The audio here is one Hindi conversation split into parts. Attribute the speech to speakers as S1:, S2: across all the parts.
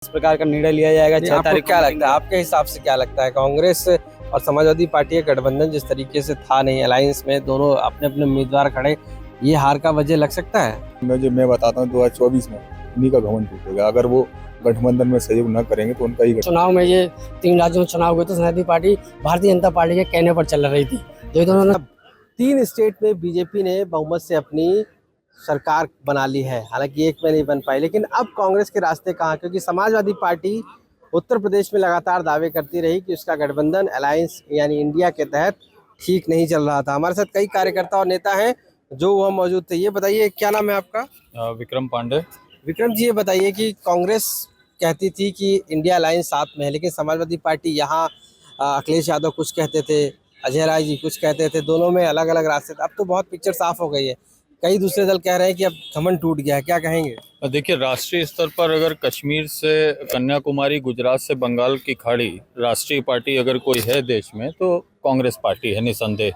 S1: इस प्रकार का निर्णय लिया जाएगा 6 तारीख को।
S2: क्या लगता है, आपके हिसाब से क्या लगता है, कांग्रेस और समाजवादी पार्टी का गठबंधन जिस तरीके से था, नहीं अलायंस में दोनों अपने अपने उम्मीदवार खड़े, ये हार का वजह लग सकता है?
S3: मैं बताता हूँ 2024 में उन्हीं का घमंड टूटेगा। अगर वो गठबंधन में सहयोग न करेंगे तो उनका ही
S1: चुनाव में ये 3 राज्यों में चुनाव हुए तो समाजवादी पार्टी भारतीय जनता पार्टी के कहने पर चल रही थी। जो दोनों
S2: 3 स्टेट में बीजेपी ने बहुमत से अपनी सरकार बना ली है, हालांकि एक में नहीं बन पाई, लेकिन अब कांग्रेस के रास्ते कहाँ, क्योंकि समाजवादी पार्टी उत्तर प्रदेश में लगातार दावे करती रही कि उसका गठबंधन अलायंस यानी इंडिया के तहत ठीक नहीं चल रहा था। हमारे साथ कई कार्यकर्ता और नेता हैं जो वह मौजूद थे। ये बताइए, क्या नाम है आपका?
S3: विक्रम पांडे।
S2: विक्रम जी, ये बताइए कि कांग्रेस कहती थी कि इंडिया अलायंस साथ में है, लेकिन समाजवादी पार्टी यहाँ अखिलेश यादव कुछ कहते थे, अजय राय जी कुछ कहते थे, दोनों में अलग अलग रास्ते थे। अब तो बहुत पिक्चर साफ हो गई है, कई दूसरे दल कह रहे हैं कि अब घमंड टूट गया है, क्या कहेंगे?
S4: देखिए, राष्ट्रीय स्तर पर अगर कश्मीर से कन्याकुमारी, गुजरात से बंगाल की खाड़ी राष्ट्रीय पार्टी अगर कोई है देश में तो कांग्रेस पार्टी है, निसंदेह।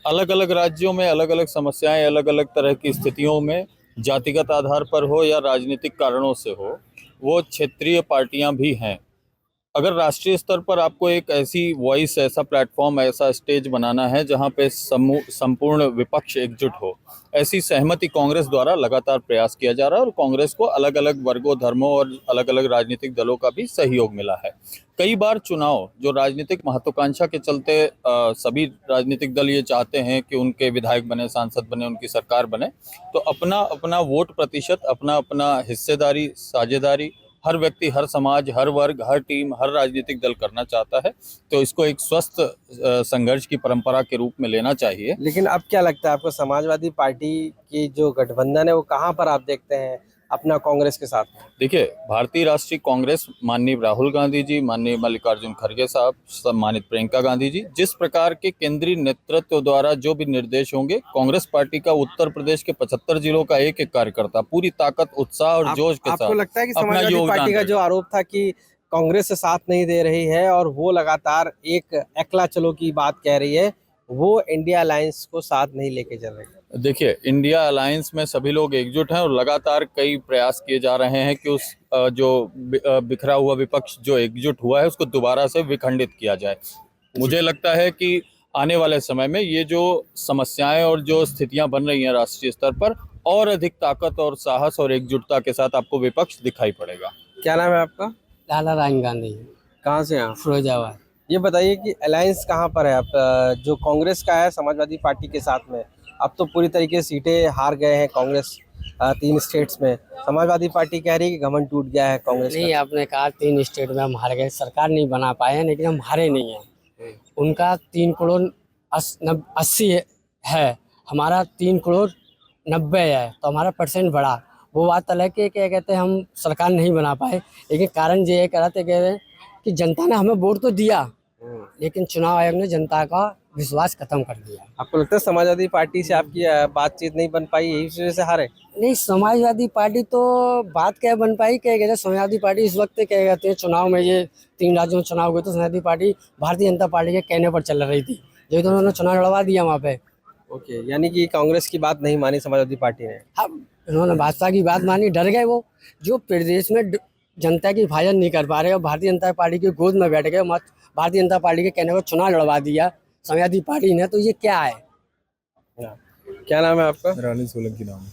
S4: अलग अलग राज्यों में अलग अलग समस्याएं, अलग अलग तरह की स्थितियों में, जातिगत आधार पर हो या राजनीतिक कारणों से हो, वो क्षेत्रीय पार्टियां भी हैं। अगर राष्ट्रीय स्तर पर आपको एक ऐसी वॉइस, ऐसा प्लेटफॉर्म, ऐसा स्टेज बनाना है जहां पे संपूर्ण विपक्ष एकजुट हो, ऐसी सहमति कांग्रेस द्वारा लगातार प्रयास किया जा रहा है और कांग्रेस को अलग अलग वर्गों, धर्मों और अलग अलग राजनीतिक दलों का भी सहयोग मिला है। कई बार चुनाव जो राजनीतिक महत्वाकांक्षा के चलते सभी राजनीतिक दल ये चाहते हैं कि उनके विधायक बने, सांसद बने, उनकी सरकार बने, तो अपना अपना वोट प्रतिशत, अपना अपना हिस्सेदारी, साझेदारी हर व्यक्ति, हर समाज, हर वर्ग, हर टीम, हर राजनीतिक दल करना चाहता है। तो इसको एक स्वस्थ संघर्ष की परंपरा के रूप में लेना चाहिए।
S2: लेकिन अब क्या लगता है आपको, समाजवादी पार्टी की जो गठबंधन है वो कहाँ पर आप देखते हैं अपना कांग्रेस के साथ?
S4: देखिए, भारतीय राष्ट्रीय कांग्रेस, माननीय राहुल गांधी जी, माननीय मल्लिकार्जुन खड़गे साहब, सम्मानित प्रियंका गांधी जी, जिस प्रकार के केंद्रीय नेतृत्व द्वारा जो भी निर्देश होंगे, कांग्रेस पार्टी का उत्तर प्रदेश के 75 जिलों का एक एक कार्यकर्ता पूरी ताकत, उत्साह और जोश के साथ
S2: आपको लगता है कि
S4: अपना
S2: समाजवादी
S4: योगदान
S2: पार्टी का जो आरोप था कि कांग्रेस से साथ नहीं दे रही है और वो लगातार एक एकला चलो की बात कह रही है, वो इंडिया अलायंस को साथ नहीं लेके चल रही है?
S4: देखिए, इंडिया अलायंस में सभी लोग एकजुट हैं और लगातार कई प्रयास किए जा रहे हैं कि उस जो बिखरा हुआ विपक्ष जो एकजुट हुआ है उसको दोबारा से विखंडित किया जाए। मुझे लगता है कि आने वाले समय में ये जो समस्याएं और जो स्थितियां बन रही हैं राष्ट्रीय स्तर पर, और अधिक ताकत और साहस और एकजुटता के साथ आपको विपक्ष दिखाई पड़ेगा।
S2: क्या नाम है आपका?
S1: लाला राम गांधी,
S2: कहाँ से हैं आप?
S1: फिरोजाबाद।
S2: ये बताइए कि अलायंस कहाँ पर है? आप जो कांग्रेस का है समाजवादी पार्टी के साथ में, अब तो पूरी तरीके से सीटें हार गए हैं कांग्रेस 3 स्टेट्स में। समाजवादी पार्टी कह रही है कि घमंड टूट गया है कांग्रेस
S1: नहीं,
S2: का।
S1: आपने कहा 3 स्टेट में हम हार गए, सरकार नहीं बना पाए हैं, लेकिन हम हारे नहीं हैं। उनका 3 करोड़ 80 है, हमारा 3 करोड़ 90 है, तो हमारा परसेंट बढ़ा। वो बात अलग है कि क्या कहते हैं, हम सरकार नहीं बना पाए, लेकिन कारण ये है, कह रहे हैं कि जनता ने हमें वोट तो दिया, लेकिन चुनाव आयोग ने जनता का विश्वास खत्म कर दिया।
S2: आपको लगता है समाजवादी पार्टी से आपकी बातचीत नहीं बन पाई, यही वजह से हारे?
S1: नहीं, समाजवादी पार्टी तो बात क्या बन पाई, क्या कहते हैं, समाजवादी पार्टी इस वक्त क्या कहते हैं, चुनाव में ये 3 राज्यों में चुनाव हुए तो समाजवादी पार्टी भारतीय जनता पार्टी के कहने पर चल रही थी। जो तो उन्होंने चुनाव लड़वा दिया वहाँ पे।
S2: ओके, यानी कि कांग्रेस की बात नहीं मानी समाजवादी पार्टी ने।
S1: अब उन्होंने भाजपा की बात मानी, डर गए वो, जो प्रदेश में जनता की हिफाजत नहीं कर पा रहे और भारतीय जनता पार्टी की गोद में बैठ गए, भारतीय जनता पार्टी के कहने पर चुनाव लड़वा दिया समाजवादी पार्टी ने, तो ये क्या है?
S2: क्या नाम है आपका?
S3: रानी सोलंकी नाम है।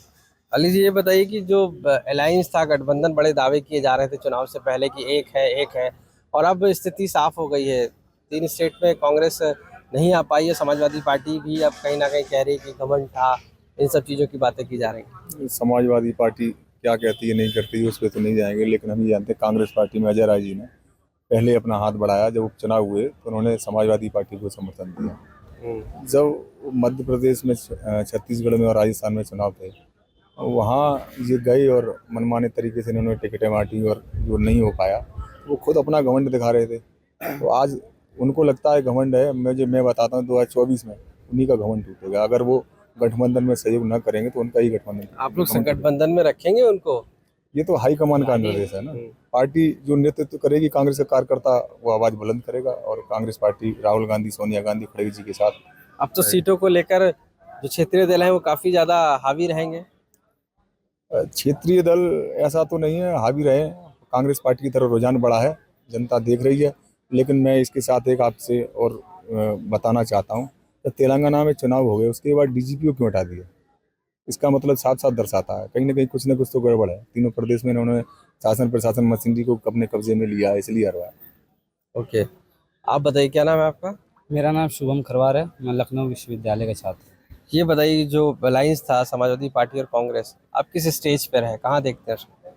S2: अली जी, ये बताइए कि जो अलायंस था, गठबंधन, बड़े दावे किए जा रहे थे चुनाव से पहले कि एक है, और अब स्थिति साफ हो गई है। 3 स्टेट में कांग्रेस नहीं आ पाई है, समाजवादी पार्टी भी अब कहीं ना कहीं कह रही है कि घमंड था, इन सब चीज़ों की बातें की जा रही हैं।
S3: समाजवादी पार्टी क्या कहती है नहीं करती है उस पर तो नहीं जाएंगे, लेकिन हम ये जानते हैं कांग्रेस पार्टी में अजय राय जी ने पहले अपना हाथ बढ़ाया। जब उपचुनाव हुए तो उन्होंने समाजवादी पार्टी को समर्थन दिया। जब मध्य प्रदेश में, छत्तीसगढ़ में और राजस्थान में चुनाव थे, वहाँ ये गए और मनमाने तरीके से इन्होंने टिकटें बांटी और जो नहीं हो पाया वो खुद अपना घमंड दिखा रहे थे। तो आज उनको लगता है घमंड है। मैं बताता हूँ 2024 में उन्हीं का घमंड टूटेगा। अगर वो गठबंधन में सहयोग न करेंगे तो उनका ही गठबंधन।
S2: आप लोग गठबंधन में रखेंगे उनको?
S3: ये तो हाईकमान का निर्देश है ना। पार्टी जो नेतृत्व करेगी, कांग्रेस का कार्यकर्ता वो आवाज बुलंद करेगा और कांग्रेस पार्टी राहुल गांधी, सोनिया गांधी, खड़गे जी के साथ।
S2: अब तो सीटों को लेकर जो क्षेत्रीय दल हैं वो काफी ज्यादा हावी रहेंगे।
S3: क्षेत्रीय दल ऐसा तो नहीं है हावी रहे, कांग्रेस पार्टी की तरफ रुझान बढ़ा है, जनता देख रही है। लेकिन मैं इसके साथ एक आपसे और बताना चाहता हूँ, जब तेलंगाना में चुनाव हो गए उसके बाद डीजीपी को क्यों हटा दिया, इसका मतलब साफ साफ दर्शाता है कहीं ना कुछ तो गड़बड़ है। तीनों प्रदेश में इन्होंने शासन प्रशासन मशीनरी को अपने कब्जे में लिया है, इसलिए हरवाया।
S2: ओके, आप बताइए क्या नाम है आपका?
S5: मेरा नाम शुभम खरवार है, मैं लखनऊ विश्वविद्यालय का छात्र हूँ।
S2: ये बताइए जो अलायंस था समाजवादी पार्टी और कांग्रेस, अब किस स्टेज पर है, कहाँ देखते हैं उसको?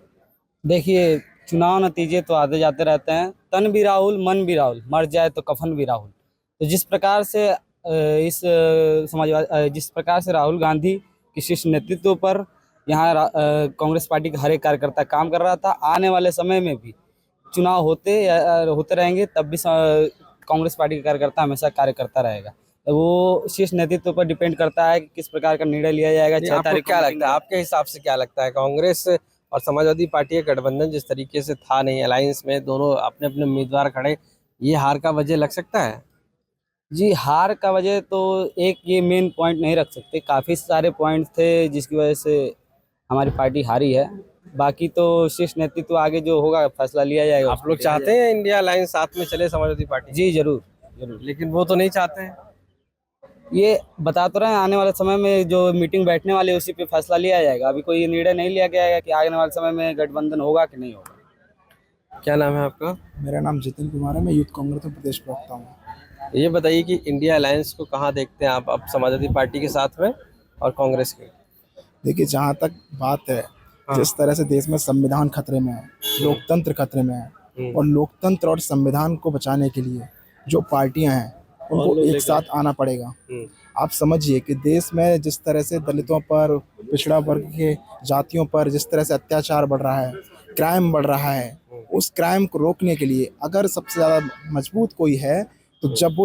S5: देखिए, चुनाव नतीजे तो आते जाते रहते हैं, तन भी राहुल मन भी राहुल, मर जाए तो कफन भी राहुल। तो जिस प्रकार से जिस प्रकार से राहुल गांधी के शीर्ष नेतृत्व पर यहाँ कांग्रेस पार्टी का हर एक कार्यकर्ता काम कर रहा था, आने वाले समय में भी चुनाव होते रहेंगे, तब भी कांग्रेस पार्टी का कार्यकर्ता हमेशा कार्य करता रहेगा। तो वो शीर्ष नेतृत्व पर डिपेंड करता है कि किस प्रकार का निर्णय लिया जाएगा। 6
S2: आपको
S5: तारीख
S2: क्या लगता है, आपके हिसाब से क्या लगता है, कांग्रेस और समाजवादी पार्टी का गठबंधन जिस तरीके से था, नहीं अलायंस में दोनों अपने अपने उम्मीदवार खड़े, ये हार का वजह लग सकता है?
S5: जी, हार का वजह तो एक ये मेन पॉइंट नहीं रख सकते, काफ़ी सारे पॉइंट थे जिसकी वजह से हमारी पार्टी हारी है। बाकी तो शीर्ष नेतृत्व आगे जो होगा फैसला लिया जाएगा।
S2: आप लोग चाहते हैं इंडिया अलायंस साथ में चले समाजवादी पार्टी?
S5: जी जरूर जरूर,
S2: लेकिन वो तो नहीं चाहते हैं।
S5: ये बता तो रहे हैं, आने वाले समय में जो मीटिंग बैठने वाली है उसी पे फैसला लिया जाएगा। अभी कोई निर्णय नहीं लिया गया है कि आने वाले समय में गठबंधन होगा कि नहीं होगा।
S2: क्या नाम है आपका?
S6: मेरा नाम जितिन कुमार है, मैं यूथ कांग्रेस में प्रदेश प्रवक्ता हूँ।
S2: ये बताइए कि इंडिया अलायंस को कहाँ देखते हैं आप, अब समाजवादी पार्टी के साथ में और कांग्रेस के?
S6: देखिए, जहाँ तक बात है, जिस तरह से देश में संविधान खतरे में है, लोकतंत्र खतरे में है, और लोकतंत्र और संविधान को बचाने के लिए जो पार्टियां हैं उनको एक साथ आना पड़ेगा। आप समझिए कि देश में जिस तरह से दलितों पर, पिछड़ा वर्ग के जातियों पर जिस तरह से अत्याचार बढ़ रहा है, क्राइम बढ़ रहा है, उस क्राइम को रोकने के लिए अगर सबसे ज़्यादा मजबूत कोई है तो जब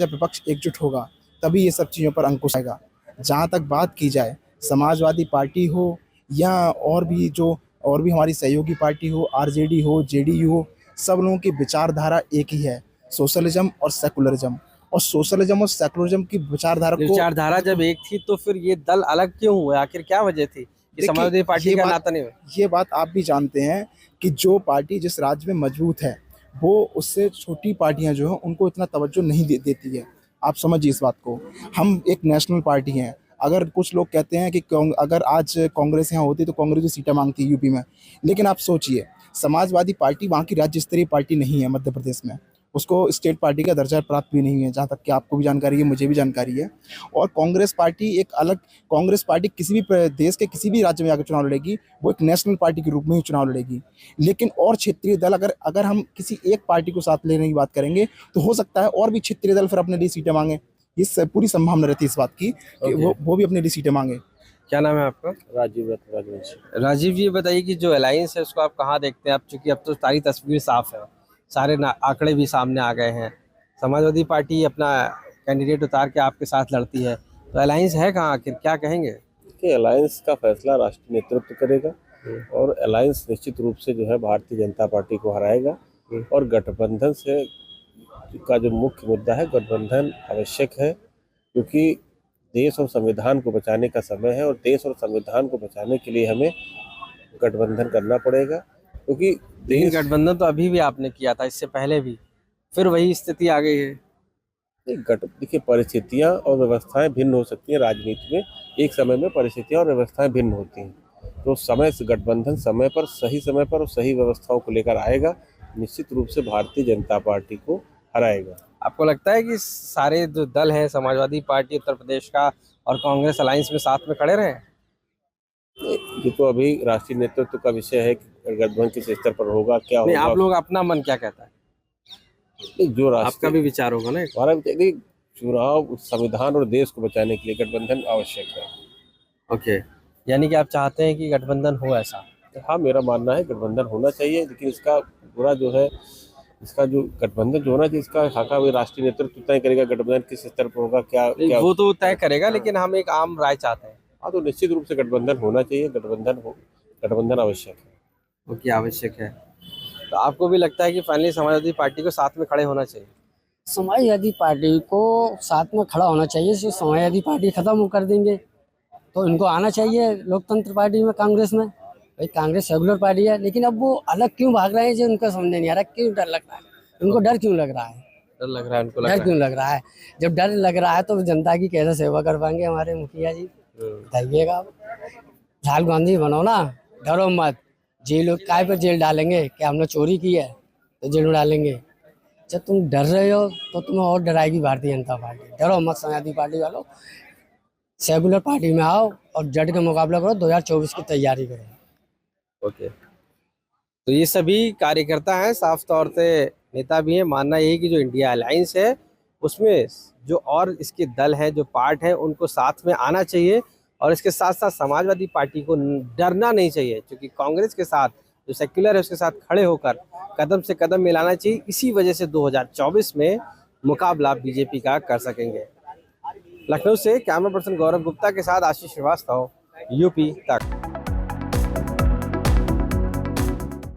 S6: विपक्ष एकजुट होगा तभी ये सब चीज़ों पर अंकुश आएगा। जहाँ तक बात की जाए, समाजवादी पार्टी हो या और भी हमारी सहयोगी पार्टी हो, आरजेडी हो, जेडीयू हो, सब लोगों की विचारधारा एक ही है, सोशलिज्म और सेकुलरिज्म। और सोशलिज्म और सेकुलरिज्म की
S2: विचारधारा जब एक थी तो फिर ये दल अलग क्यों हुए, आखिर क्या वजह थी कि समाजवादी पार्टी का नाता नहीं हुआ?
S6: ये बात आप भी जानते हैं कि जो पार्टी जिस राज्य में मजबूत है वो उससे छोटी पार्टियां जो हैं उनको इतना तवज्जो नहीं देती है। आप समझिए इस बात को। हम एक नेशनल पार्टी हैं। अगर कुछ लोग कहते हैं कि अगर आज कांग्रेस यहाँ होती तो कांग्रेस की सीटें मांगती यूपी में, लेकिन आप सोचिए, समाजवादी पार्टी वहाँ की राज्य स्तरीय पार्टी नहीं है मध्य प्रदेश में, उसको स्टेट पार्टी का दर्जा प्राप्त भी नहीं है, जहाँ तक कि आपको भी जानकारी है, मुझे भी जानकारी है। और कांग्रेस पार्टी किसी भी देश के किसी भी राज्य में आकर चुनाव लड़ेगी, वो एक नेशनल पार्टी के रूप में ही चुनाव लड़ेगी। लेकिन और क्षेत्रीय दल अगर हम किसी एक पार्टी को साथ लेने की बात करेंगे तो हो सकता है और भी क्षेत्रीय दल फिर अपने लिए सीटें मांगे। ये पूरी संभावना रहती है इस बात की कि वो भी अपने लिए सीटें मांगे।
S2: क्या नाम है आपका?
S7: राजीव राजवंशी।
S2: राजीव जी, बताइए कि जो अलायंस है उसको आप कहाँ देखते हैं? अब चूंकि अब तो सारी तस्वीर साफ है, सारे आंकड़े भी सामने आ गए हैं, समाजवादी पार्टी अपना कैंडिडेट उतार के आपके साथ लड़ती है, तो अलायंस है कहाँ आखिर, क्या कहेंगे?
S7: कि अलायंस का फैसला राष्ट्रीय नेतृत्व करेगा और अलायंस निश्चित रूप से जो है भारतीय जनता पार्टी को हराएगा। और गठबंधन से का जो मुख्य मुद्दा है, गठबंधन आवश्यक है क्योंकि देश और संविधान को बचाने का समय है और देश और संविधान को बचाने के लिए हमें गठबंधन करना पड़ेगा। क्योंकि
S2: गठबंधन तो अभी भी आपने किया था, इससे पहले भी, फिर वही स्थिति आ गई है।
S7: देखिए, परिस्थितियां और व्यवस्थाएं भिन्न हो सकती हैं राजनीति में, एक समय में परिस्थितियां और व्यवस्थाएं भिन्न होती हैं, तो समय से गठबंधन समय पर और सही व्यवस्थाओं को लेकर आएगा, निश्चित रूप से भारतीय जनता पार्टी को हराएगा।
S2: आपको लगता है कि सारे जो दल हैं, समाजवादी पार्टी उत्तर प्रदेश का और कांग्रेस अलायंस में साथ में खड़े रहे?
S7: ये तो अभी राष्ट्रीय नेतृत्व का विषय है कि गठबंधन किस स्तर पर होगा, क्या होगा।
S2: आप लोग अपना मन क्या कहता है?
S7: जो
S2: आपका भी विचार होगा ना।
S7: हमारा चुनाव संविधान और देश को बचाने के लिए गठबंधन आवश्यक है।
S2: ओके, यानी कि आप चाहते हैं कि गठबंधन हो ऐसा?
S7: हाँ, मेरा मानना है गठबंधन होना चाहिए, लेकिन इसका पूरा जो है, इसका जो गठबंधन जो होना चाहिए, इसका खाका भी राष्ट्रीय नेतृत्व तय करेगा, गठबंधन किस स्तर पर होगा, क्या
S2: वो तो तय करेगा, लेकिन हम एक आम राय चाहते हैं।
S7: हाँ, तो निश्चित रूप से गठबंधन होना चाहिए, गठबंधन आवश्यक है।
S2: ओके, आवश्यक है। तो आपको भी लगता है कि फाइनली समाजवादी पार्टी को साथ में खड़े होना चाहिए?
S1: समाजवादी पार्टी को साथ में खड़ा होना चाहिए। जो समाजवादी पार्टी खत्म कर देंगे तो इनको आना चाहिए लोकतंत्र पार्टी में, कांग्रेस में। भाई कांग्रेस सेकुलर पार्टी है, लेकिन अब वो अलग क्यों भाग रहे हैं जो उनको समझ नहीं आ रहा, क्यों डर लग रहा है उनको, डर क्यों लग रहा है,
S2: डर लग रहा है उनको,
S1: डर
S2: लग
S1: क्यों लग रहा है? जब डर लग रहा है तो जनता की कैसे सेवा कर पाएंगे हमारे मुखिया जी? बताइएगा आप। राहुल गांधी बनो ना, डरो मत। जेल काय पर जेल डालेंगे? क्या हमने चोरी की है तो जेल में डालेंगे? जब तुम डर रहे हो तो तुम्हें और डराएगी भारतीय जनता पार्टी। डरो मत समाजवादी पार्टी वालों, सेकुलर पार्टी में आओ और जट का मुकाबला करो, 2024 की तैयारी करो।
S2: ओके, तो ये सभी कार्यकर्ता हैं, साफ तौर से नेता भी हैं। मानना यही कि जो इंडिया अलायंस है उसमें जो और इसके दल हैं, जो पार्ट हैं, उनको साथ में आना चाहिए और इसके साथ साथ समाजवादी पार्टी को डरना नहीं चाहिए, क्योंकि कांग्रेस के साथ जो सेक्युलर है उसके साथ खड़े होकर कदम से कदम मिलाना चाहिए। इसी वजह से 2024 में मुकाबला बीजेपी का कर सकेंगे। लखनऊ से कैमरा पर्सन गौरव गुप्ता के साथ आशीष श्रीवास्तव, यूपी तक।